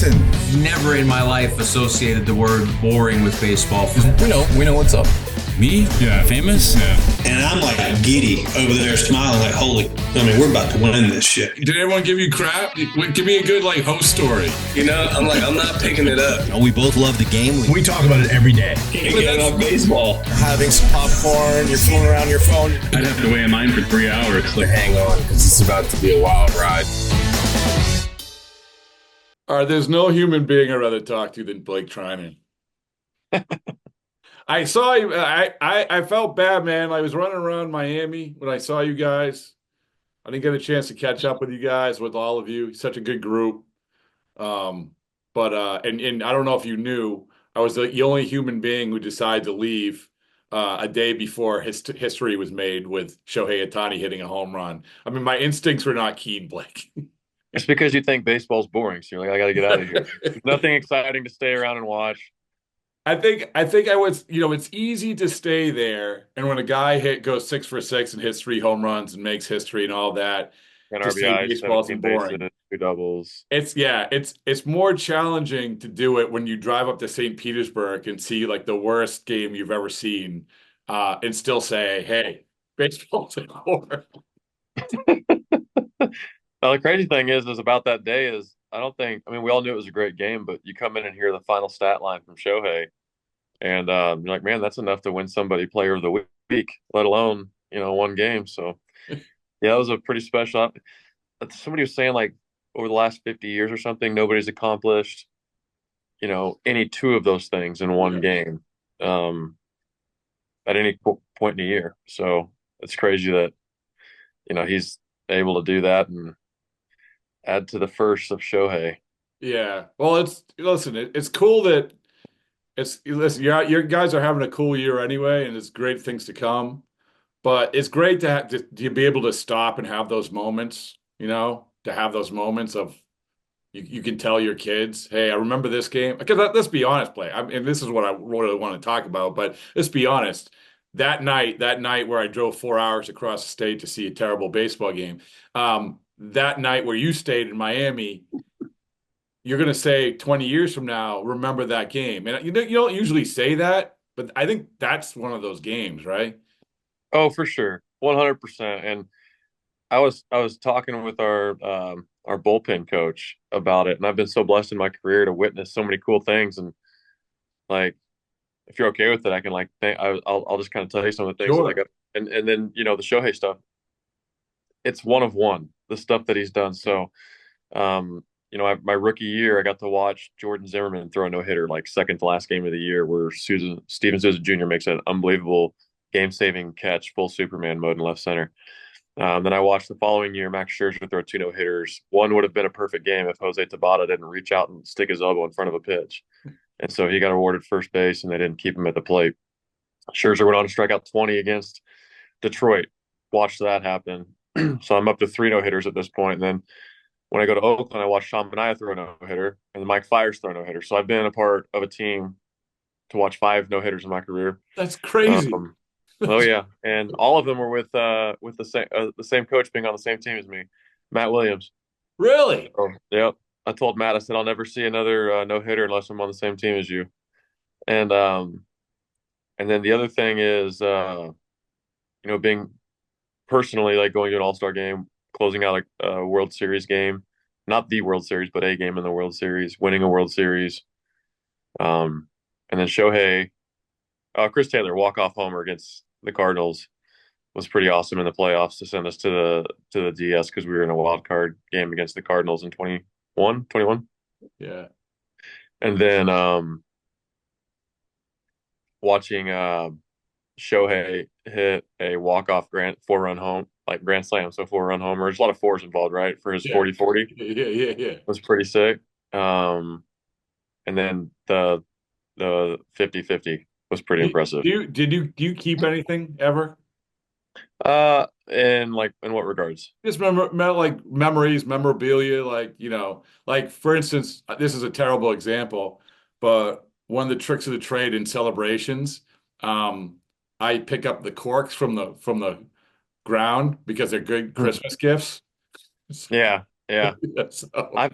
listen. Never in my life associated the word boring with baseball. We know what's up. Me? Yeah. Famous? Yeah. And I'm like giddy over there smiling like, we're about to win this shit. Did everyone give you crap? Give me a good host story. I'm not picking it up. We both love the game. We talk about it every day. Can't get enough baseball. Having some popcorn, you're fooling around your phone. I'd have to wait in line for 3 hours. Hang on, because it's about to be a wild ride. All right, there's no human being I'd rather talk to than Blake Treinen. I saw you. I felt bad, man. I was running around Miami when I saw you guys. I didn't get a chance to catch up with you guys, with all of you. Such a good group. And I don't know if you knew, I was the only human being who decided to leave a day before history was made with Shohei Ohtani hitting a home run. I mean, my instincts were not keen, Blake. It's because you think baseball's boring, so you're like, I got to get out of here. There's nothing exciting to stay around and watch. I think I was, it's easy to stay there. And when a guy goes 6 for 6 and hits 3 home runs and makes history and all that, and to say RBI, baseball isn't boring. 2 doubles. It's more challenging to do it when you drive up to St. Petersburg and see like the worst game you've ever seen, and still say, hey, baseball's boring. Now, the crazy thing is about that day is we all knew it was a great game, but you come in and hear the final stat line from Shohei, and you're like, man, that's enough to win somebody player of the week, let alone, one game. So, yeah, it was a pretty special. Somebody was saying, like, over the last 50 years or something, nobody's accomplished, any 2 of those things in one game at any point in the year. So it's crazy that, he's able to do that and add to the first of Shohei. Yeah. Well, it's cool that your guys are having a cool year anyway, and it's great things to come. But it's great to be able to stop and have those moments, to have those moments of you can tell your kids, hey, I remember this game. Because let's be honest, Blake, and this is what I really want to talk about, but let's be honest. That night where I drove 4 hours across the state to see a terrible baseball game, that night where you stayed in Miami, you're going to say 20 years from now, remember that game. And you don't usually say that, but I think that's one of those games, right? Oh, for sure. 100%. And I was talking with our bullpen coach about it, and I've been so blessed in my career to witness so many cool things. And like, if you're okay with it, I can I'll just kind of tell you some of the things. Sure. And then the Shohei stuff. It's one of one, the stuff that he's done. So, my rookie year, I got to watch Jordan Zimmerman throw a no-hitter, like second to last game of the year, where Steven Souza Jr. makes an unbelievable game-saving catch, full Superman mode in left center. Then I watched the following year Max Scherzer throw 2 no-hitters. One would have been a perfect game if Jose Tabata didn't reach out and stick his elbow in front of a pitch. And so he got awarded first base, and they didn't keep him at the plate. Scherzer went on to strike out 20 against Detroit. Watched that happen. So I'm up to 3 no-hitters at this point. And then when I go to Oakland, I watch Sean Manaea throw a no-hitter, and then Mike Fiers throw a no-hitter. So I've been a part of a team to watch 5 no-hitters in my career. That's crazy. Oh yeah, and all of them were with the same coach being on the same team as me, Matt Williams. Really? So, yep. I told Matt, I said, I'll never see another no-hitter unless I'm on the same team as you. And then the other thing is, being personally, like, going to an All-Star game, closing out a World Series game, not the World Series, but a game in the World Series, winning a World Series. And then Shohei, Chris Taylor, walk-off homer against the Cardinals was pretty awesome in the playoffs to send us to the DS, because we were in a wild card game against the Cardinals in 21. Yeah. And then watching Shohei hit a walk-off grand slam, so 4-run homer. There's a lot of fours involved, right, for his 40-40. Yeah. Was pretty sick. And then the 50-50 was pretty impressive. Do you keep anything ever? In what regards? Just like memories, memorabilia, like for instance, this is a terrible example, but one of the tricks of the trade in celebrations, I pick up the corks from the ground because they're good Christmas gifts. Yeah. Yeah. So, I've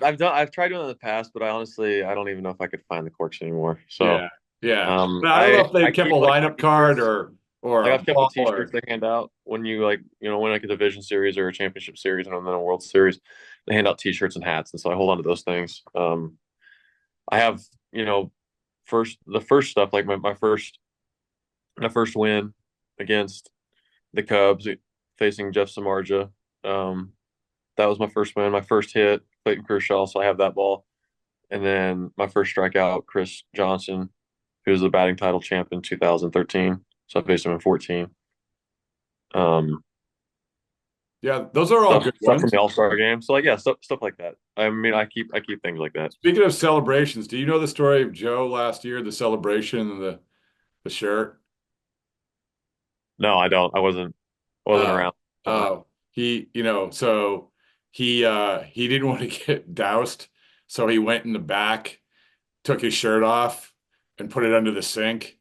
tried doing it in the past, but I don't even know if I could find the corks anymore. So yeah, yeah. But I don't know I if they I kept a keep like lineup card t-shirts. or Like a I've kept the ball t-shirts or they hand out when you like win like a division series or a championship series and then a World Series. They hand out t-shirts and hats, and so I hold on to those things. I have you know the first stuff like my first win against the Cubs facing Jeff Samardzija. Um, that was my first win. My first hit, Clayton Kershaw, so I have that ball. And then my first strikeout, Chris Johnson, who was the batting title champ in 2013. So I faced him in 14. Um, yeah, those are all good stuff from ones. the All Star game. So like yeah, stuff like that. I mean, I keep things like that. Speaking of celebrations, do you know the story of Joe last year, the celebration and the shirt? No, I don't. Wasn't Oh, around. oh, so he didn't want to get doused, so he went in the back, took his shirt off, and put it under the sink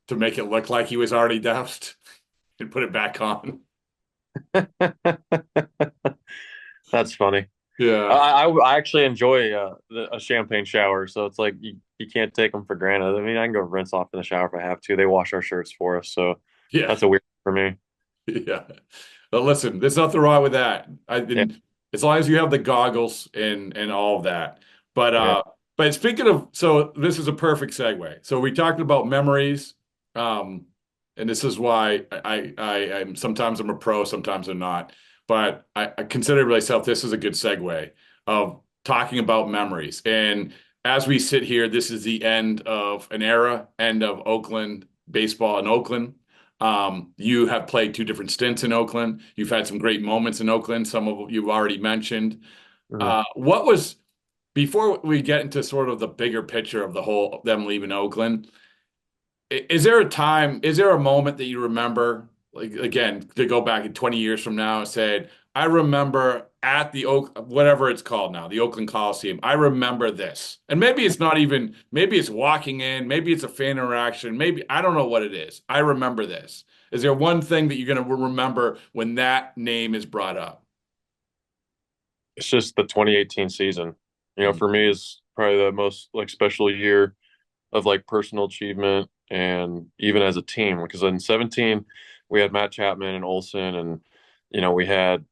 to make it look like he was already doused and put it back on. That's funny. Yeah. I actually enjoy a champagne shower, so it's like you can't take them for granted. I mean, I can go rinse off in the shower if I have to. They wash our shirts for us, so Yeah. that's a weird for me. Yeah. But listen, there's nothing wrong with that. Yeah, As long as you have the goggles and all of that. But yeah. but speaking of, so this is a perfect segue. So we talked about memories, um, and this is why I'm sometimes I'm a pro, sometimes I'm not. But I consider myself this is a good segue of talking about memories. And as we sit here, this is the end of an era, end of Oakland baseball in Oakland. You have played two different stints in Oakland. You've had some great moments in Oakland. Some of you've already mentioned. Mhm. What was before we get into sort of the bigger picture of the whole them leaving Oakland? Is there a time? Is there a moment that you remember, like again, to go back in 20 years from now and said, "I remember at the Oak, whatever it's called now, the Oakland Coliseum. I remember this." And maybe it's not even. Maybe it's walking in. Maybe it's a fan interaction. Maybe I don't know what it is. I remember this. Is there one thing that you're going to remember when that name is brought up? It's just the 2018 season. For me, is probably the most like special year of like personal achievement and even as a team. Because in 17 we had Matt Chapman and Olson, and we had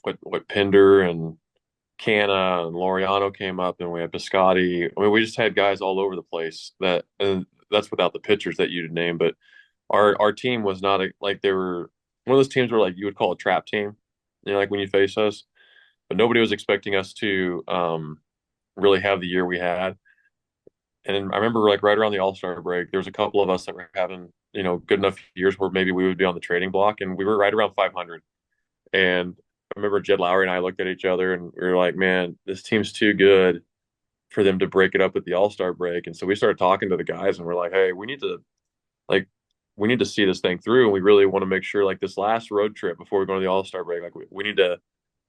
what Pinder and Canna and Laureano came up, and we had Piscotti. I mean, we just had guys all over the place and that's without the pitchers that you'd name. But our team was not like they were one of those teams where like you would call a trap team, like when you face us. But nobody was expecting us to really have the year we had. And I remember like right around the All-Star break, there was a couple of us that were having, good enough years where maybe we would be on the trading block, and we were right around 500. And I remember Jed Lowry and I looked at each other and we were like, man, this team's too good for them to break it up at the All-Star break. And so we started talking to the guys and we're like, hey, like we need to see this thing through, and we really want to make sure like this last road trip before we go to the All-Star break, like we need to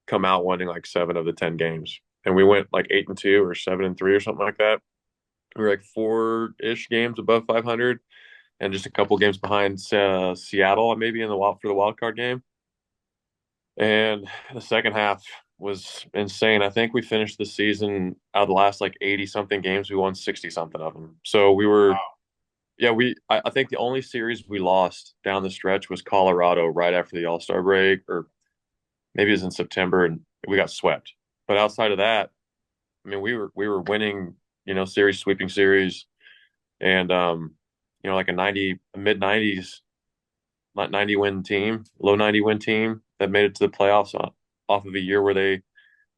come out winning like 7 of the 10 games. And we went like 8-2 or 7-3 or something like that. We were like 4-ish games above 500 and just a couple games behind Seattle, maybe in the for the wild card game. And the second half was insane. I think we finished the season out of the last like 80 something games, we won 60 something of them. So we were, yeah, I think the only series we lost down the stretch was Colorado right after the All-Star break, or maybe it was in September, and we got swept. But outside of that, I mean, we were winning, series, sweeping series, and like a mid 90s, not 90 win team, low 90 win team that made it to the playoffs off of a year where they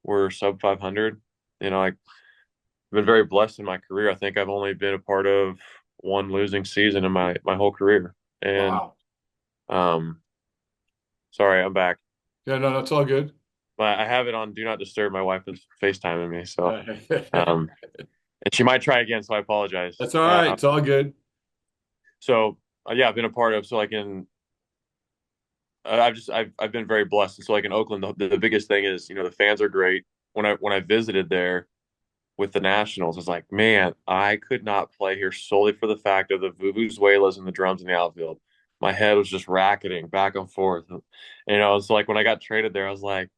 were sub 500. I've been very blessed in my career. I think I've only been a part of one losing season in my whole career. And Wow. Sorry, I'm back. Yeah, no, that's all good. But I have it on Do Not Disturb. My wife is FaceTiming me, so and she might try again. So I apologize. That's all right. It's all good. So yeah, I've been a part of. So like in, I've been very blessed. And so like in Oakland, the biggest thing is the fans are great. When I visited there with the Nationals, it's like, man, I could not play here solely for the fact of the vuvuzelas and the drums in the outfield. My head was just racketing back and forth. So like when I got traded there, I was like,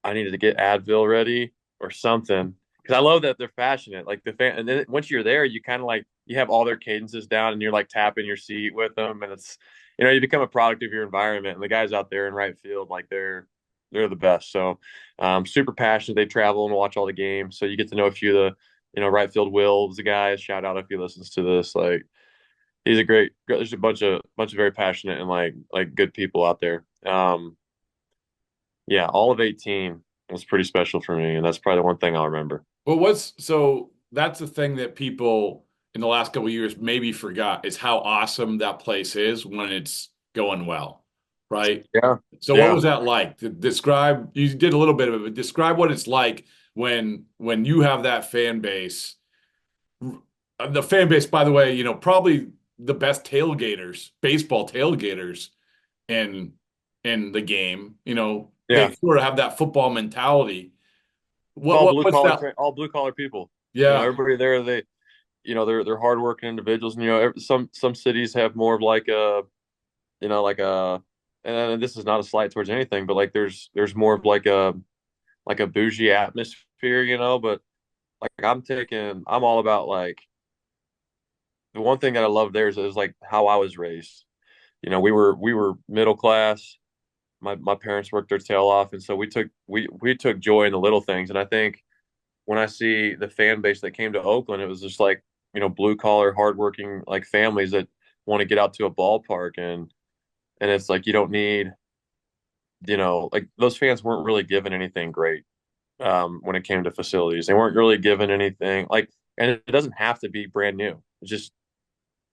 I needed to get Advil ready or something because I love that they're passionate. Like the fan, and then once you're there, you kind of like you have all their cadences down, and you're like tapping your seat with them, and it's you become a product of your environment. And the guys out there in right field, like they're the best. So super passionate. They travel and watch all the games, so you get to know a few of the right field. Will's the guy. Shout out if he listens to this. Like he's a great. There's a bunch of very passionate and like good people out there. Yeah, all of 18 was pretty special for me, and that's probably the one thing I'll remember. Well, so that's the thing that people in the last couple of years maybe forgot is how awesome that place is when it's going well, right? Yeah, So what yeah. was that like? Describe, you did a little bit of it, but describe what it's like when you have that fan base. The fan base, by the way, probably the best tailgaters, baseball tailgaters in the game. They Yeah, sort of have that football mentality. it's all blue What's collar, that? all blue collar people. Yeah. Everybody there, they're hardworking individuals. And some cities have more of like a, like a, and this is not a slight towards anything, but like there's more of like a bougie atmosphere, But like I'm all about like the one thing that I love there is like how I was raised. We were middle class. My parents worked their tail off, and so we took joy in the little things. And I think when I see the fan base that came to Oakland, it was just like blue collar, hardworking like families that want to get out to a ballpark, and it's like you don't need like those fans weren't really given anything great when it came to facilities. They weren't really given anything like, and it doesn't have to be brand new. Just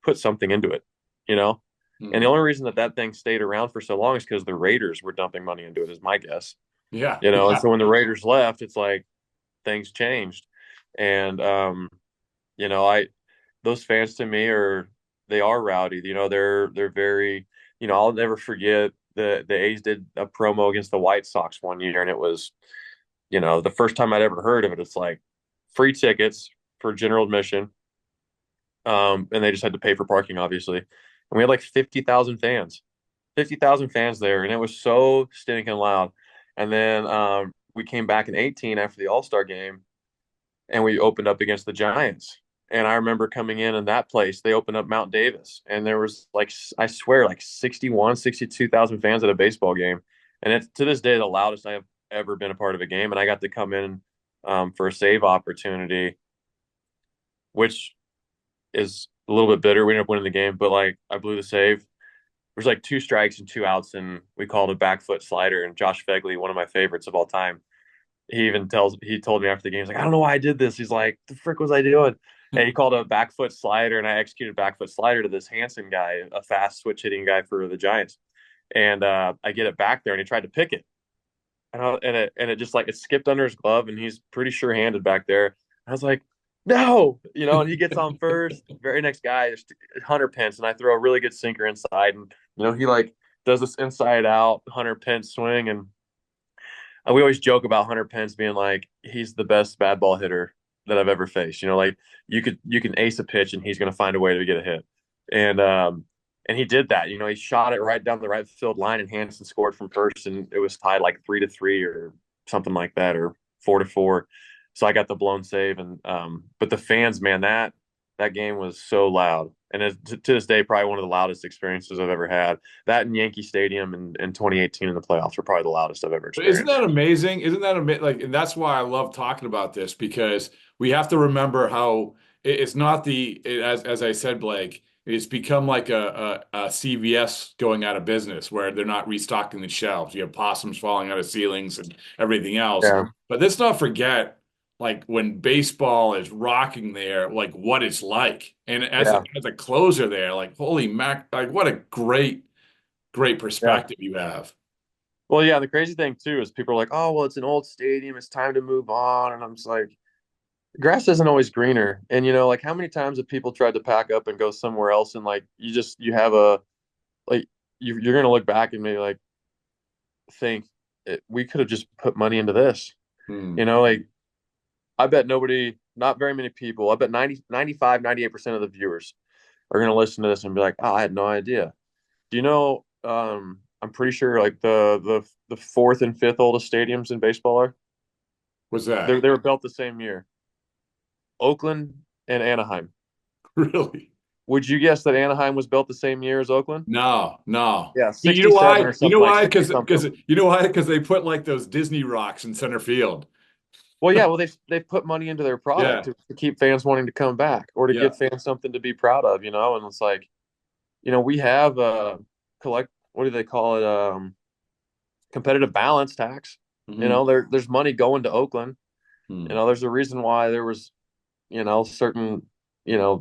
put something into it, you know. And the Hmm. only reason that thing stayed around for so long is because the Raiders were dumping money into it, is my guess. Yeah. And Yeah. so when the Raiders left, it's like things changed. And I those fans to me they are rowdy. They're very, I'll never forget the A's did a promo against the White Sox one year, and it was, the first time I'd ever heard of it. It's like free tickets for general admission. And they just had to pay for parking, obviously. And we had like 50,000 fans there, and it was so stinking loud. And then we came back in 18 after the All-Star game, and we opened up against the Giants. And I remember coming in that place, they opened up Mount Davis, and there was like, I swear, like 62,000 fans at a baseball game. And it's to this day the loudest I have ever been a part of a game. And I got to come in for a save opportunity, which is a little bit bitter. We ended up winning the game, but like I blew the save. There's like two strikes and two outs, and we called a back foot slider. And Josh Fegley, one of my favorites of all time, he told me after the game, he's like, I don't know why I did this. He's like, the frick was I doing? And he called a back foot slider, and I executed back foot slider to this Hanson guy, a fast switch hitting guy for the Giants. And I get it back there, and he tried to pick it, and it just like it skipped under his glove, and he's pretty sure handed back there. I was like, no, and he gets on first. Very next guy, Hunter Pence, and I throw a really good sinker inside, and he like does this inside out Hunter Pence swing, and we always joke about Hunter Pence being like he's the best bad ball hitter that I've ever faced. Like you can ace a pitch and he's going to find a way to get a hit, and he did that. He shot it right down the right field line, and Hanson scored from first, and it was tied like 3-3 or something like that, or 4-4. So I got the blown save, and but the fans, man, that game was so loud, and to this day, probably one of the loudest experiences I've ever had. That in Yankee Stadium in 2018 in the playoffs were probably the loudest I've ever But isn't experienced. that amazing? Isn't that amazing? Like, and that's why I love talking about this because we have to remember how it's not as I said, Blake, it's become like a CVS going out of business where they're not restocking the shelves. You have possums falling out of ceilings and everything else. Yeah, But let's not forget, like when baseball is rocking there, like what it's like. And yeah, as a closer there, like holy mac, like what a great yeah. perspective you have. Well, yeah. The crazy thing too is people are like, "Oh, well, it's an old stadium. It's time to move on." And I'm just like, grass isn't always greener. And like how many times have people tried to pack up and go somewhere else, and like you have a like you're gonna look back and maybe like think we could have just put money into this. Hmm. Like I bet not very many people, I bet 98% of the viewers are going to listen to this and be like, oh, I had no idea. Do you know, I'm pretty sure like the fourth and fifth oldest stadiums in baseball are. What's that? They were built the same year. Oakland and Anaheim. Really? Would you guess that Anaheim was built the same year as Oakland? No, no. Yeah, You know 67 why? or You something know like why? 60 something. Because they put like those Disney rocks in center field. Well, yeah, well they put money into their product Yeah. to keep fans wanting to come back or to Yeah. give fans something to be proud of, and it's like, we have a what do they call it? Competitive balance tax. Mhm. There's money going to Oakland. Hmm. There's a reason why there was, certain,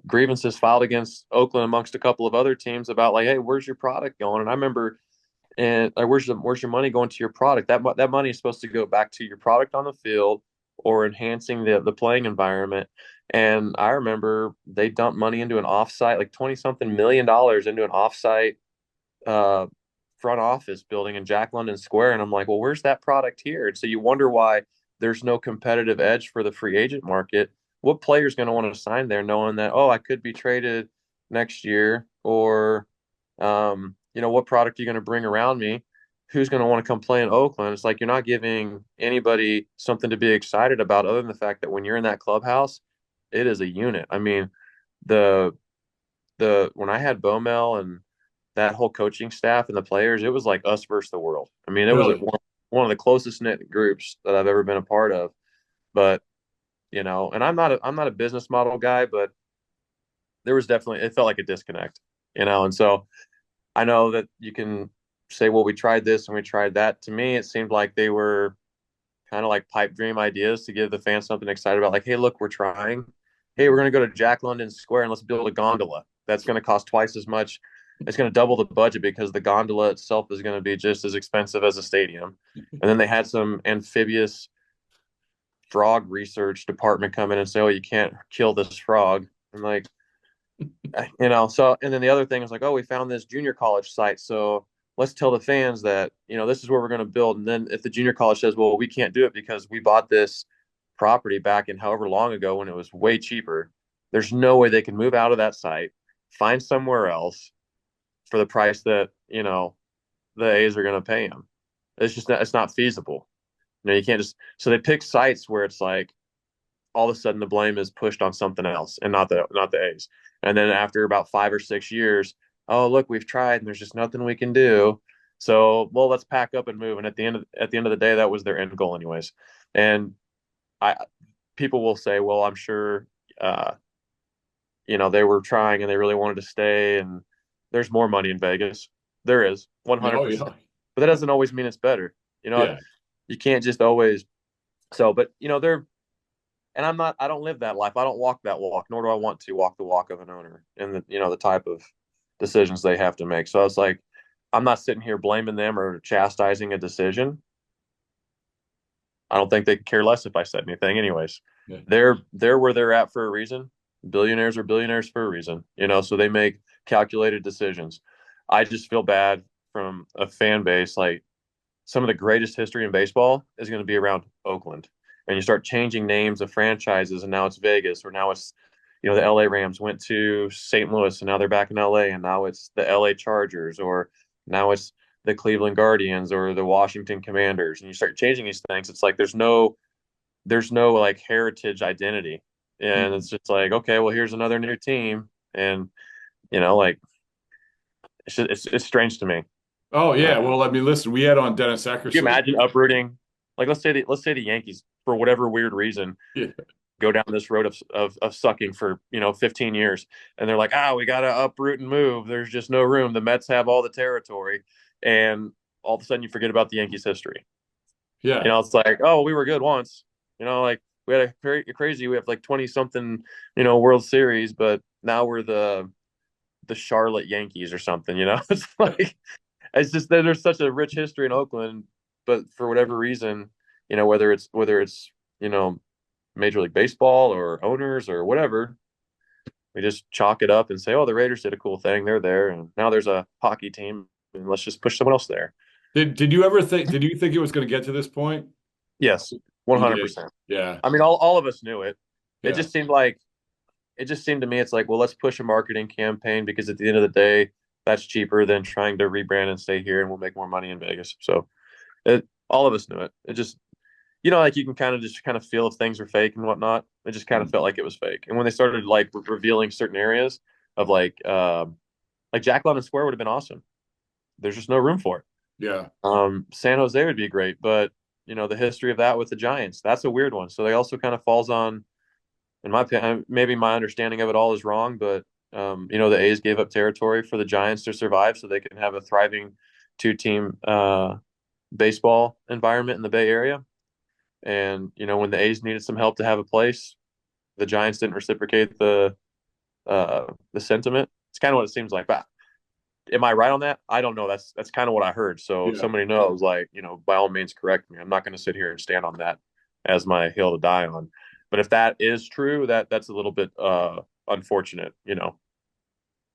grievances filed against Oakland amongst a couple of other teams about like, hey, where's your product going? And I remember, and like, where's your money going to your product? That money is supposed to go back to your product on the field or enhancing the playing environment. And I remember they dumped money into an offsite, like 20 something million dollars into an offsite uh, front office building in Jack London Square. And I'm like, well, where's that product here? And so you wonder why there's no competitive edge for the free agent market. What player's going to want to sign there knowing that, oh, I could be traded next year? Or, what product are you going to bring around me? Who's going to want to come play in Oakland? It's like you're not giving anybody something to be excited about other than the fact that when you're in that clubhouse, it is a unit. I mean, the when I had Bomel and that whole coaching staff and the players, it was like us versus the world. I mean, it was Really? one of the closest knit groups that I've ever been a part of. But and I'm not a business model guy, but there was definitely, it felt like a disconnect, and so I know that you can say, well, we tried this and we tried that. To me, it seemed like they were kind of like pipe dream ideas to give the fans something excited about. Like, hey, look, we're trying. Hey, we're going to go to Jack London Square and let's build a gondola. That's going to cost twice as much. It's going to double the budget because the gondola itself is going to be just as expensive as a stadium. And then they had some amphibious frog research department come in and say, oh, you can't kill this frog. I'm like, so, and then the other thing is like, oh, we found this junior college site. So let's tell the fans that, this is where we're going to build. And then if the junior college says, well, we can't do it because we bought this property back in however long ago when it was way cheaper, there's no way they can move out of that site, find somewhere else for the price that, the A's are going to pay them. It's not feasible. You can't just, so they pick sites where it's like, all of a sudden the blame is pushed on something else and not the A's. And then after about 5 or 6 years, oh, look, we've tried and there's just nothing we can do. So, well, let's pack up and move. And at the end of the day, that was their end goal anyways. And people will say, well, I'm sure, they were trying and they really wanted to stay, and there's more money in Vegas. There is 100%, Oh, yeah. but that doesn't always mean it's better. Yeah. You can't just always. So, but they're, and I don't live that life. I don't walk that walk, nor do I want to walk the walk of an owner and the type of decisions they have to make. So it's like, I'm not sitting here blaming them or chastising a decision. I don't think they could care less if I said anything anyways. Yeah. They're where they're at for a reason. Billionaires are billionaires for a reason, so they make calculated decisions. I just feel bad from a fan base. Like, some of the greatest history in baseball is going to be around Oakland. And you start changing names of franchises, and now it's Vegas, or now it's, the LA Rams went to St. Louis, and now they're back in LA, and now it's the LA Chargers, or now it's the Cleveland Guardians or the Washington Commanders. And you start changing these things. It's like there's no like heritage identity. And it's just like, okay, well, here's another new team. And, like, it's strange to me. Oh, yeah. Well, I mean, listen, we had on Dennis Eckersley. Can you imagine uprooting, like, let's say the Yankees, for whatever weird reason, go down this road of sucking for 15 years, and they're like, we got to uproot and move. There's just no room. The Mets have all the territory, and all of a sudden you forget about the Yankees' history. Yeah, it's like, oh, we were good once. Like, we had a crazy. We have like 20 something, World Series, but now we're the Charlotte Yankees or something. It's like, it's just that there's such a rich history in Oakland, but for whatever reason, whether it's Major League Baseball or owners or whatever, we just chalk it up and say, oh, the Raiders did a cool thing. They're there, and now there's a hockey team, and let's just push someone else there. Did you think it was going to get to this point? Yes, 100%. Yeah. I mean, all of us knew it. Yeah. It just seemed to me, it's like, well, let's push a marketing campaign, because at the end of the day, that's cheaper than trying to rebrand and stay here and we'll make more money in Vegas. So all of us knew it. It just, like you can kind of feel if things are fake and whatnot. It just kind of felt like it was fake. And when they started like revealing certain areas of like Jack London Square would have been awesome. There's just no room for it. Yeah. San Jose would be great, but the history of that with the Giants, that's a weird one. So they also kind of falls on, in my opinion, maybe my understanding of it all is wrong, but the A's gave up territory for the Giants to survive so they can have a thriving two-team baseball environment in the Bay Area. And when the A's needed some help to have a place, the Giants didn't reciprocate the sentiment. It's kind of what it seems like. But am I right on that? I don't know. That's kind of what I heard. So if somebody knows, like, by all means, correct me. I'm not going to sit here and stand on that as my hill to die on. But if that is true, that's a little bit unfortunate.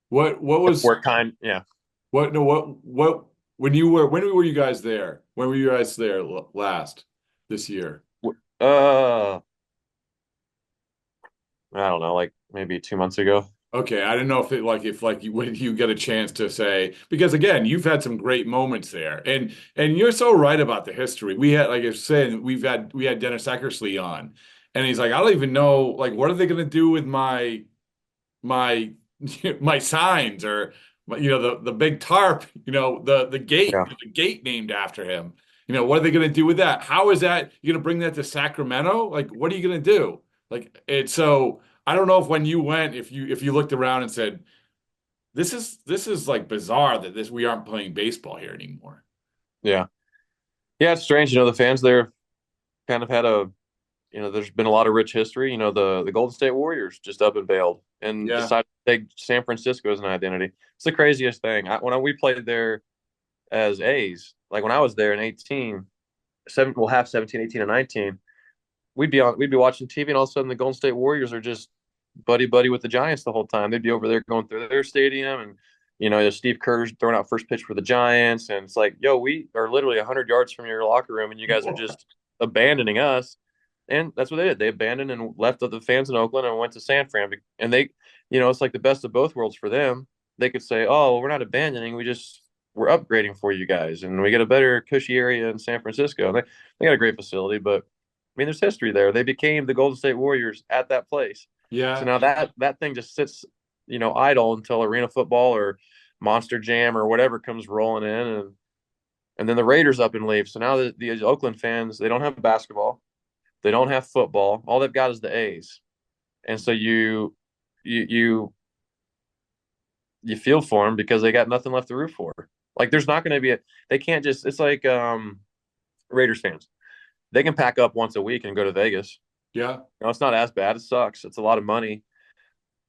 What was What kind? Yeah. What no what when were you guys there? When were you guys there last this year? I don't know, like maybe 2 months ago. Okay, I didn't know if when you get a chance to say, because again, you've had some great moments there, and you're so right about the history. We had, like I was saying, we had Dennis Eckersley on, and he's like, I don't even know, like, what are they going to do with my my signs, or the big tarp, the gate, Yeah. the gate named after him. What are they going to do with that? How is that, you're going to bring that to Sacramento? Like, what are you going to do? Like, it's so, I don't know if when you went, if you looked around and said, this is like bizarre that we aren't playing baseball here anymore. Yeah. Yeah, it's strange. The fans there kind of had there's been a lot of rich history. The Golden State Warriors just up and bailed and decided to take San Francisco as an identity. It's the craziest thing. When we played there as A's, like when I was there in 18, half 17, 18, and 19, we'd be watching TV, and all of a sudden the Golden State Warriors are just buddy with the Giants the whole time. They'd be over there going through their stadium, and Steve Kerr's throwing out first pitch for the Giants, and it's like, yo, we are literally 100 yards from your locker room, and you guys are just abandoning us. And that's what they did. They abandoned and left the fans in Oakland and went to San Fran. And they, it's like the best of both worlds for them. They could say, oh, well, we're not abandoning. We're upgrading for you guys. And we get a better cushy area in San Francisco. And they got a great facility, but I mean, there's history there. They became the Golden State Warriors at that place. Yeah. So now that thing just sits, idle until Arena Football or Monster Jam or whatever comes rolling in. And then the Raiders up and leave. So now the Oakland fans, they don't have basketball. They don't have football. All they've got is the A's. And so you feel for them because they got nothing left to root for. Like, there's not going to be they can't just, it's like Raiders fans. They can pack up once a week and go to Vegas. Yeah. It's not as bad. It sucks. It's a lot of money.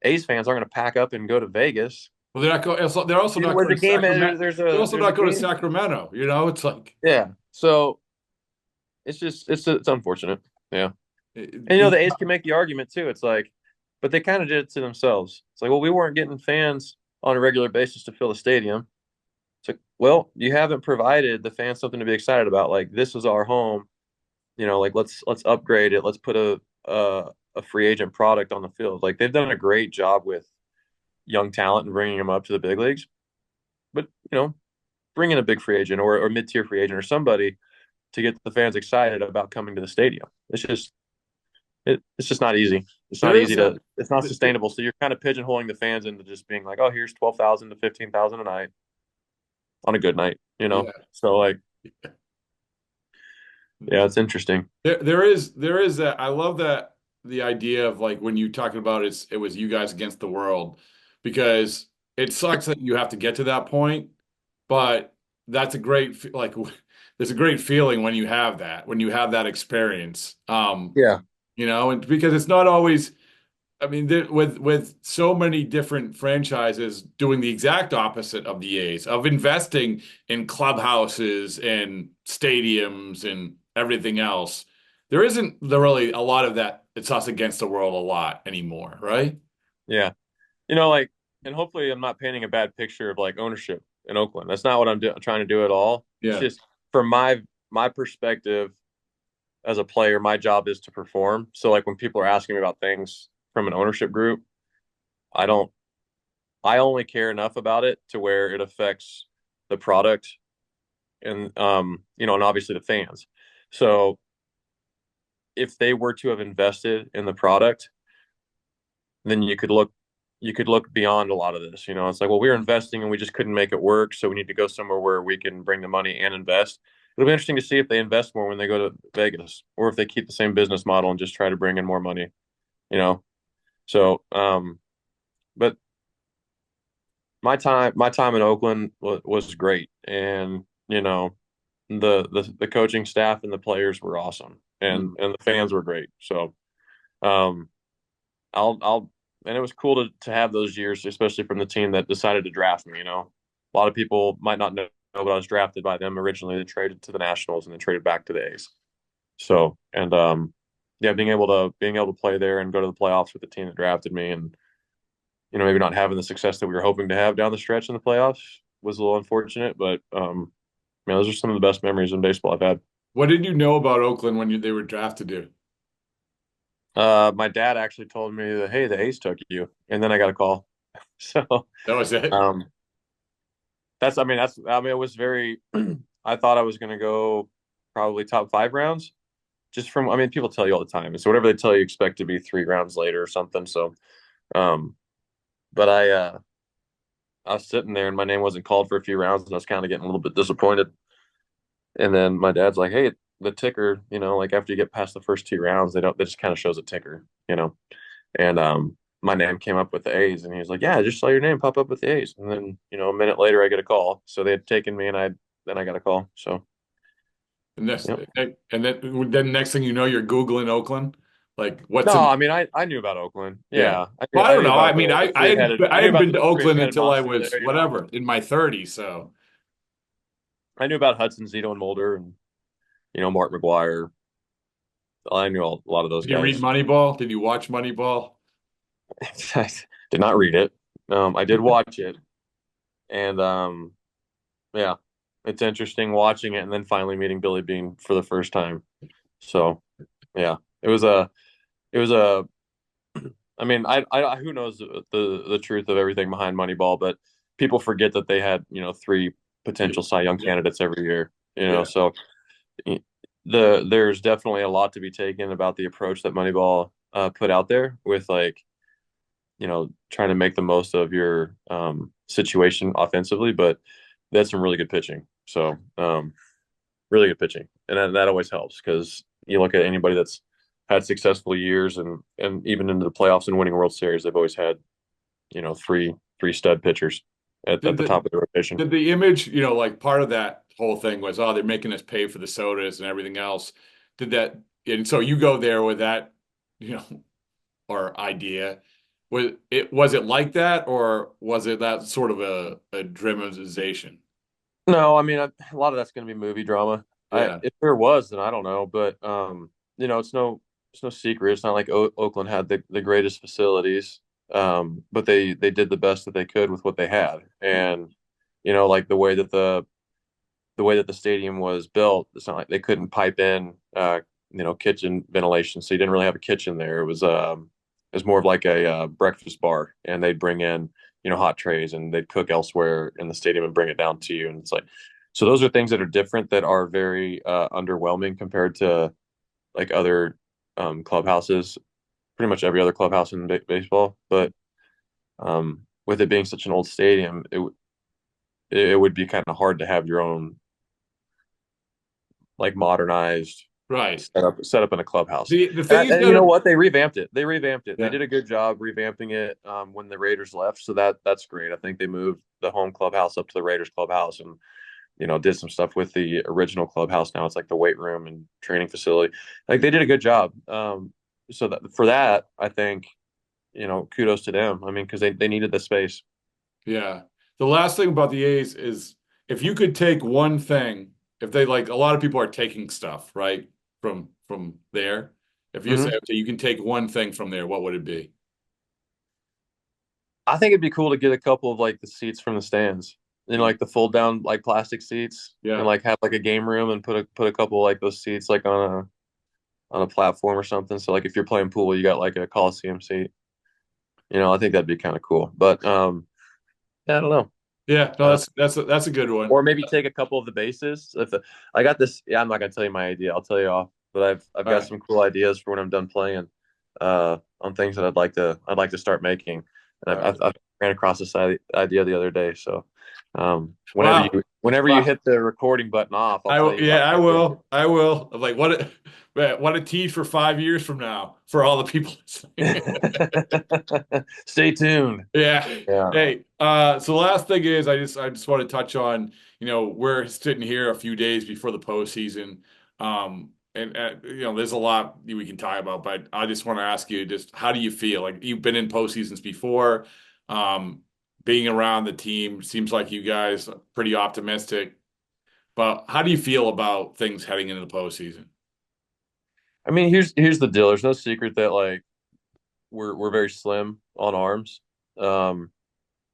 A's fans aren't going to pack up and go to Vegas. Well, they're also not going to Sacramento. They're also not going to Sacramento. It's like, yeah. So it's unfortunate. Yeah. And the A's can make the argument too. It's like, but they kind of did it to themselves. It's like, well, we weren't getting fans on a regular basis to fill the stadium. It's like, well, you haven't provided the fans something to be excited about. Like, this is our home. Like, let's upgrade it. Let's put a free agent product on the field. Like, they've done a great job with young talent and bringing them up to the big leagues. But bring in a big free agent or mid-tier free agent or somebody to get the fans excited about coming to the stadium. It's just not easy. It's not easy it's not sustainable. So you're kind of pigeonholing the fans into just being like, oh, here's 12,000 to 15,000 a night on a good night, Yeah. So like, yeah, it's interesting. There is that. I love that, the idea of, like, when you talking about it was you guys against the world, because it sucks that you have to get to that point, but that's a great, like, there's a great feeling when you have that experience. Yeah. And because it's not always, I mean, with so many different franchises doing the exact opposite of the A's, of investing in clubhouses and stadiums and everything else, there isn't really a lot of that. It's us against the world a lot anymore, right? Yeah. Like, and hopefully I'm not painting a bad picture of like ownership in Oakland. That's not what I'm trying to do at all. Yeah. It's just from my perspective as a player, my job is to perform. So like when people are asking me about things from an ownership group, I don't I only care enough about it to where it affects the product and and obviously the fans. So if they were to have invested in the product, then you could look beyond a lot of this. It's like, well, we're investing and we just couldn't make it work, so we need to go somewhere where we can bring the money and invest. It'll be interesting to see if they invest more when they go to Vegas, or if they keep the same business model and just try to bring in more money. You know, so but my time in Oakland was great, and the coaching staff and the players were awesome, and the fans were great. So um, I'll and it was cool to have those years, especially from the team that decided to draft me. A lot of people might not know, but I was drafted by them originally. They traded to the Nationals and then traded back to the A's. So and yeah, being able to play there and go to the playoffs with the team that drafted me, and maybe not having the success that we were hoping to have down the stretch in the playoffs was a little unfortunate, but man, those are some of the best memories in baseball I've had. What did you know about Oakland when they were drafted to? My dad actually told me that, hey, the A's took you, and then I got a call. So That was it. it was very. I thought I was going to go probably top 5 rounds, just from. People tell you all the time, so whatever they tell you, expect to be 3 rounds later or something. So, but I was sitting there and my name wasn't called for a few rounds, and I was kind of getting a little bit disappointed. And then my dad's like, "Hey, the ticker, like after you get past the first 2 rounds, they just kind of shows a ticker. And my name came up with the A's, and he was like, "Yeah, I just saw your name pop up with the A's." And then, a minute later, I get a call. So they had taken me, and then I got a call. So And next, yep. and then next thing you know, you're Googling Oakland. Like, what's No, in? I knew about Oakland. Yeah. Yeah, Well, I I don't knew know. about I mean, the three-headed. I I knew hadn't about been the to Oakland three-headed until I monster was there. whatever in my 30s. So I knew about Hudson, Zito, and Mulder, and Mark McGuire. I knew a lot of those did you read guys. Moneyball? Did you watch Moneyball? I did not read it. I did watch it, and yeah, it's interesting watching it and then finally meeting Billy Bean for the first time. So, yeah, it was a. Who knows the truth of everything behind Moneyball, but people forget that they had 3 potential Cy Young Yeah. candidates every year. Yeah. So there's definitely a lot to be taken about the approach that Moneyball put out there with trying to make the most of your situation offensively, but that's some really good pitching. So really good pitching, and that always helps because you look at anybody that's had successful years and even into the playoffs and winning World Series, they've always had three stud pitchers at Did the the top of the rotation. did the image, like part of that whole thing was, oh, they're making us pay for the sodas and everything else. Did that, and so you go there with that, you know, or idea. Was it like that, or was it that sort of a dramatization? No, a lot of that's going to be movie drama. Yeah. If there was, then I don't know, but it's no secret. It's not like Oakland had the greatest facilities, but they did the best that they could with what they had, and like the way that the stadium was built, it's not like they couldn't pipe in kitchen ventilation, so you didn't really have a kitchen there. It was more of like a breakfast bar, and they'd bring in hot trays, and they'd cook elsewhere in the stadium and bring it down to you. And it's like, so those are things that are different, that are very underwhelming compared to like other clubhouses, pretty much every other clubhouse in baseball. But with it being such an old stadium, it would be kind of hard to have your own like modernized Right. set up in a clubhouse. The thing And you know what? They revamped it. They Yeah. did a good job revamping it when the Raiders left. So that's great. I think they moved the home clubhouse up to the Raiders clubhouse, and did some stuff with the original clubhouse. Now it's like the weight room and training facility. Like they did a good job. So that for that, I think kudos to them. Because they needed the space. Yeah. The last thing about the A's is, if you could take one thing, if they, like, a lot of people are taking stuff, right, from there. If you say, Mhm. okay, you can take one thing from there, what would it be? I think it'd be cool to get a couple of like the seats from the stands, like the fold down like plastic seats, Yeah. and like have like a game room and put a couple like those seats like on a platform or something. So like if you're playing pool, you got like a Coliseum seat. I think that'd be kind of cool. But I don't know. Yeah, no, that's a good one. Or maybe take a couple of the bases. I got this, yeah, I'm not gonna tell you my idea. I'll tell you off. But I've All got right. some cool ideas for when I'm done playing, on things that I'd like to start making. And All right. I ran across this idea the other day. So, Wow. whenever you Wow. hit the recording button off, I'll tell you Yeah, about I my idea. will. I will. I'm like, man, what a tease for 5 years from now for all the people listening. Stay tuned. Yeah. Yeah. Hey, so the last thing is I just want to touch on, we're sitting here a few days before the postseason. And there's a lot we can talk about, but I just want to ask you, just how do you feel? Like, you've been in postseasons before, being around the team, seems like you guys are pretty optimistic, but how do you feel about things heading into the postseason? I mean, here's the deal. There's no secret that like we're very slim on arms. Um,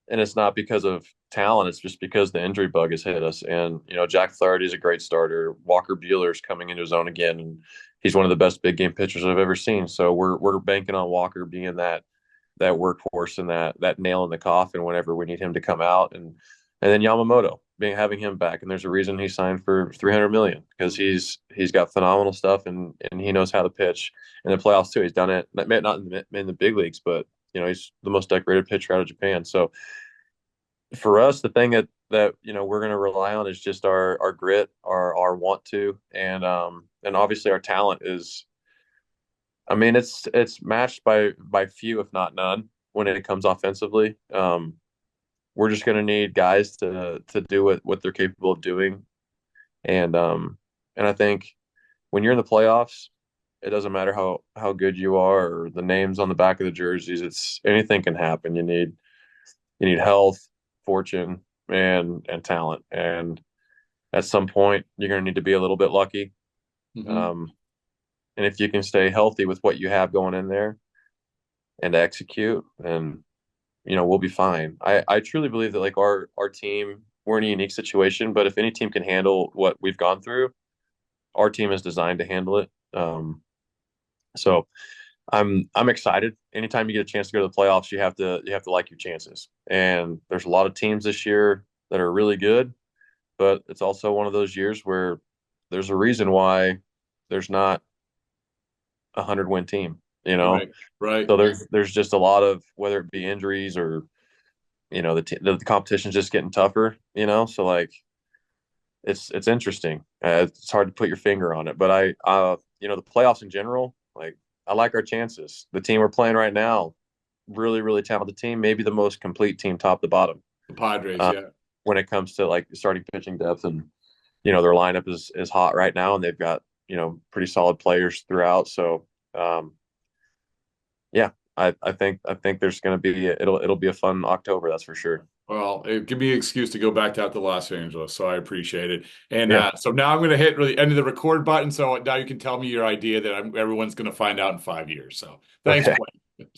and it's not because of talent. It's just because the injury bug has hit us. And Jack Flaherty's a great starter. Walker Buehler's coming into his own again, and he's one of the best big game pitchers I've ever seen. So we're banking on Walker being that workhorse and that nail in the coffin whenever we need him to come out. And then Yamamoto having him back, and there's a reason he signed for 300 million, because he's got phenomenal stuff, and he knows how to pitch in the playoffs too. He's done it not in the big leagues, but he's the most decorated pitcher out of Japan. So for us, the thing that we're going to rely on is just our grit, our want to, and obviously our talent is. I mean, it's matched by few, if not none, when it comes offensively. We're just going to need guys to do what they're capable of doing, and I think when you're in the playoffs, it doesn't matter how good you are or the names on the back of the jerseys. It's anything can happen. You need health, fortune, and talent. And at some point, you're going to need to be a little bit lucky. Mhm. And if you can stay healthy with what you have going in there and execute, then we'll be fine. I truly believe that like our team, we're in a unique situation, but if any team can handle what we've gone through, our team is designed to handle it. So I'm excited. Anytime you get a chance to go to the playoffs, you have to like your chances. And there's a lot of teams this year that are really good, but it's also one of those years where there's a reason why there's not a 100-win team. Right. Right. So there's just a lot of, whether it be injuries or the competition's just getting tougher. So like it's interesting. It's hard to put your finger on it, but the playoffs in general, like I like our chances. The team we're playing right now, really really talented team, maybe the most complete team top to bottom. The Padres, Uh, yeah. when it comes to like starting pitching depth, and their lineup is hot right now, and they've got pretty solid players throughout. So yeah, I think there's going to be it'll be a fun October, that's for sure. Well, it give me an excuse to go back out to Los Angeles, so I appreciate it. And Yeah. so now I'm going to hit really end of the record button. So now you can tell me your idea that everyone's going to find out in 5 years. So thanks, Okay. Blake.